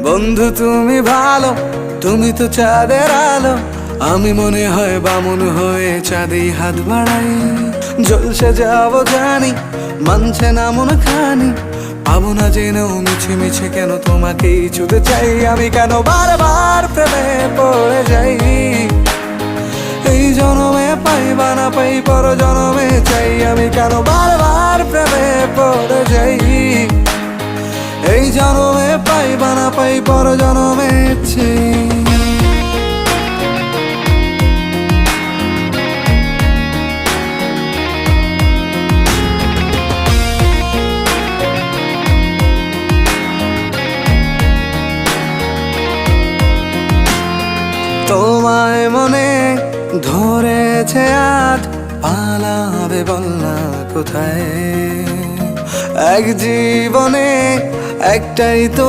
বন্ধু তুমি ভালো, তুমি তো চাঁদের আলো, আমি মনে হয় বামুন হয়ে চাঁদেই হাত বাড়াই। জলসে যাব জানি, মানছে না মন খানি, পাবো না জেনেও মিছে মিছে কেন তোমাকেই ছুঁতে চাই। আমি কেন বারবার প্রেমে পড়ে যাই, এই জনমে পাই বা না পাই পর জনমে চাই। আমি কেন বারবার প্রেমে পড়ে যাই, এই জনমে পাই বা না পাই পর জনমে চাই। তোমায় মনে ধরেছে আজ, পালাবে বল না কোথায়। এক জীবনে একটাই তো